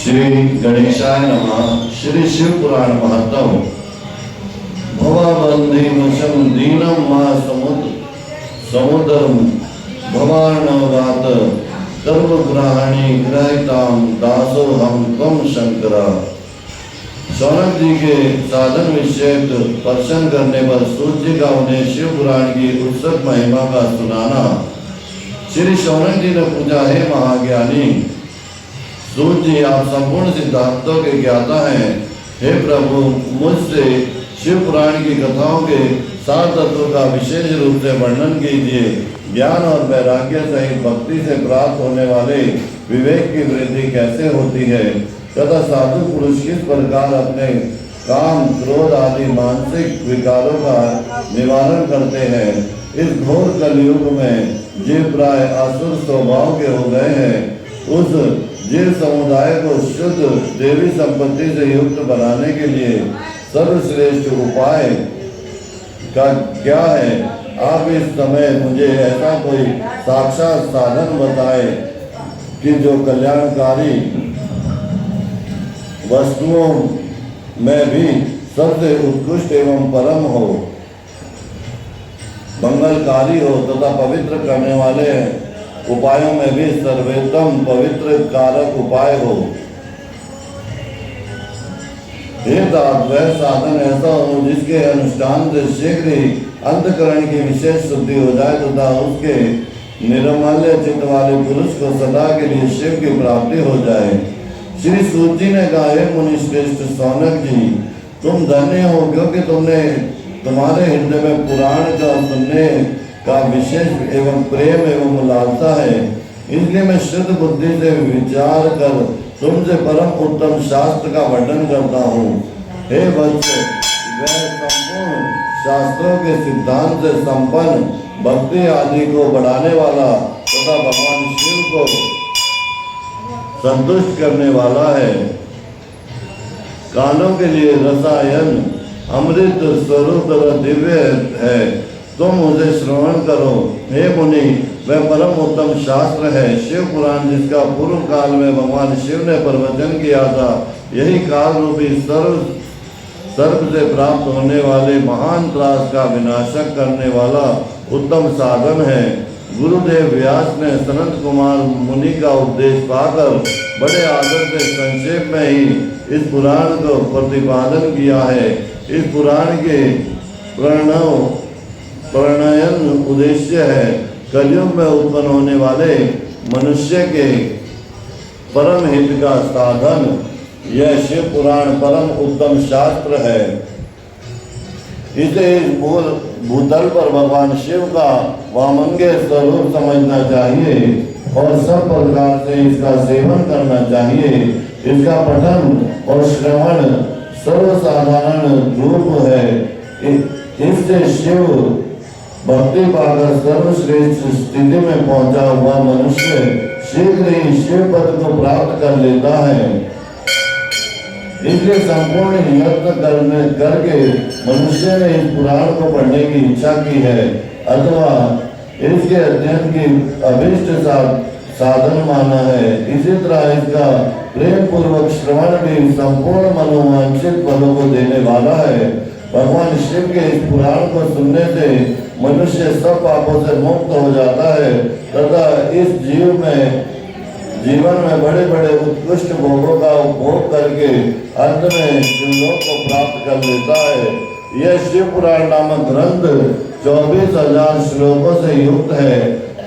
श्री गणेशाय नमः। श्री शिव पुराण महत्व। भवाबंधीमुषं दीनं मा समुद्रम भवार्णवात सर्वग्रहाणी ग्रहितां दासो हम त्वं शंकरा। शौनक जी के साधन विषय दर्शन करने पर सूर्य जी का उन्हें शिव पुराण की उत्सव महिमा का सुनाना। श्री शौनक जी ने पूछा, हे महाज्ञानी सूर्य जी, आप संपूर्ण सिद्धांतों के ज्ञाता हैं। हे प्रभु, मुझसे शिव पुराण की कथाओं के सार तत्व का विशेष रूप से वर्णन कीजिए। ज्ञान और वैराग्य सहित भक्ति से प्राप्त होने वाले विवेक की वृद्धि कैसे होती है तथा साधु पुरुष किस प्रकार अपने काम, क्रोध आदि मानसिक विकारों का निवारण करते हैं। इस घोर कलयुग में जीव प्राय आसुर स्वभाव के हो गए हैं। उस जीव समुदाय को शुद्ध देवी संपत्ति से युक्त बनाने के लिए सर्वश्रेष्ठ उपाय का क्या है? आप इस समय मुझे ऐसा कोई साक्षात साधन बताए कि जो कल्याणकारी वस्तुओं में भी सबसे उत्कृष्ट एवं परम हो, मंगलकारी हो तथा पवित्र करने वाले उपायों में भी सर्वोत्तम पवित्र कारक उपाय हो। हे तात, वह साधन ऐसा हो जिसके अनुष्ठान से शीघ्र ही अंतःकरण की विशेष शुद्धि हो जाए तथा उसके निर्मल चित्त वाले पुरुष को सदा के लिए शिव की प्राप्ति हो जाए। श्री सूत जी ने कहा, हे मुनि श्रेष्ठ शौनक जी, तुम धन्य हो क्योंकि तुम्हारे हृदय में पुराण का सुनने का विशेष एवं प्रेम एवं लालसा है। इसलिए मैं शुद्ध बुद्धि से विचार कर तुमसे परम उत्तम शास्त्र का वर्णन करता हूँ। हे वत्स, वह संपूर्ण शास्त्रों के सिद्धांत से संपन्न भक्ति आदि को बढ़ाने वाला तथा भगवान शिव को संतुष्ट करने वाला है। कानों के लिए रसायन अमृत स्वरूप तथा दिव्य है, तुम उसे श्रवण करो। हे मुनि, वह परम उत्तम शास्त्र है शिव पुराण, जिसका पूर्व काल में भगवान शिव ने प्रवचन किया था। यही काल रूपी सर्प से प्राप्त होने वाले महान त्रास का विनाशक करने वाला उत्तम साधन है। गुरुदेव व्यास ने सनत कुमार मुनि का उपदेश पाकर बड़े आदर से संक्षेप में ही इस पुराण को प्रतिपादन किया है। इस पुराण के प्रणयन उद्देश्य है कलयुग में उत्पन्न होने वाले मनुष्य के परम हित का साधन। यह शिव पुराण परम उत्तम शास्त्र है। इसे इस भूतल पर भगवान शिव का वामंगे स्वरूप समझना चाहिए और सब प्रकार से इसका सेवन करना चाहिए। इसका पठन और श्रवण सर्वसाधारण रूप है। इससे शिव भक्ति पाकर सर्वश्रेष्ठ स्थिति में पहुंचा हुआ मनुष्य शीघ्र ही शिव पद को प्राप्त कर लेता है। इसलिए संपूर्ण यत्न करके मनुष्य ने इस पुराण को पढ़ने की इच्छा की है अथवा इसके अध्ययन की अभिष्ट साधन माना है। इसी तरह इसका प्रेम पूर्वक श्रवण भी संपूर्ण मनोवांछित फलों को देने वाला है। भगवान शिव के इस पुराण को सुनने से मनुष्य सब पापों से मुक्त हो जाता है तथा इस जीवन में बड़े बड़े उत्कृष्ट भोगों का उपभोग करके अंत में शिवलोक को प्राप्त कर लेता है। यह शिव पुराण नामक ग्रंथ 24,000 श्लोकों से युक्त है।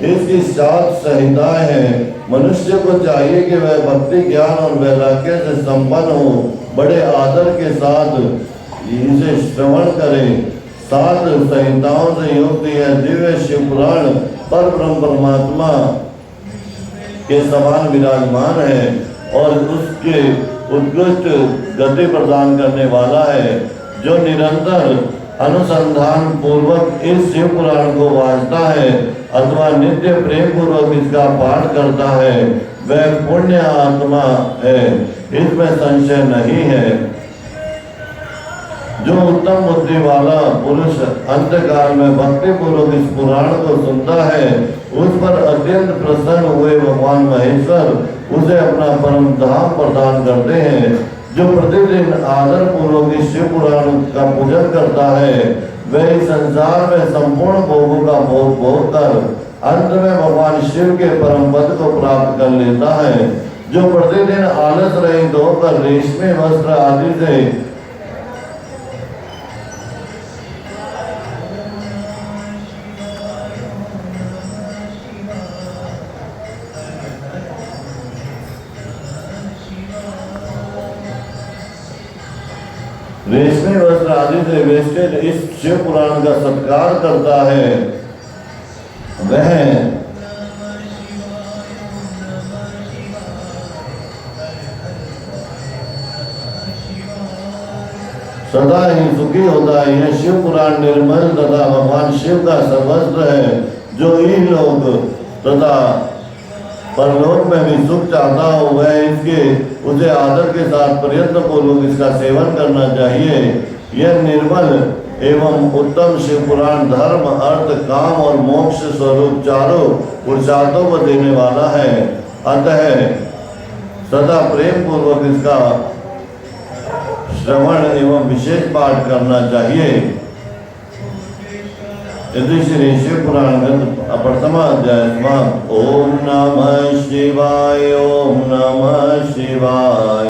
इसकी 7 संहिताएं हैं। मनुष्य को चाहिए कि वह भक्ति, ज्ञान और वैराग्य से संपन्न हो, बड़े आदर के साथ इसे श्रवण करे। 7 संहिताओं से युक्त यह दिव्य शिव पुराण पर ब्रह्म परमात्मा के समान विराजमान है और उसके उत्कृष्ट गति प्रदान करने वाला है। जो निरंतर अनुसंधान पूर्वक इस शिव पुराण को वाचता है अथवा नित्य प्रेम पूर्वक इसका पाठ करता है, वह पुण्य आत्मा है, इसमें संशय नहीं है। जो उत्तम बुद्धि वाला पुरुष अंतकाल में भक्ति पूर्वक इस पुराण को सुनता है, उस पर अत्यंत प्रसन्न हुए भगवान महेश्वर उसे अपना परम धाम प्रदान करते हैं। जो प्रतिदिन आदर पूर्वक इस शिव पुराण का पूजन करता है, वह इस संसार में संपूर्ण भोगों का भोग भोग कर अंत में भगवान शिव के परम पद को प्राप्त कर लेता है। जो प्रतिदिन आलस रहित होकर रेशमी वस्त्र आदि से रेशमी वस्त्र आदि से वेस्टेड इस शिव पुराण का सत्कार करता है, वह सदा ही सुखी होता है। यह शिव पुराण निर्मल तथा भगवान शिव का सर्वस्व है। जो इन लोग तथा परलोक में भी सुख चाहता हो, वह इसके उसे आदर के साथ प्रयत्न पूर्वक इसका सेवन करना चाहिए। यह निर्मल एवं उत्तम शिव पुराण धर्म, अर्थ, काम और मोक्ष स्वरूप चारों पुरुषार्थों को देने वाला है। अतः सदा प्रेम पूर्वक इसका श्रवण एवं विशेष पाठ करना चाहिए। यदि श्री शिव पुराण ग्रंथ प्रथम अध्याय समाप्त। ओम नमः शिवाय, ओम नमः शिवाय।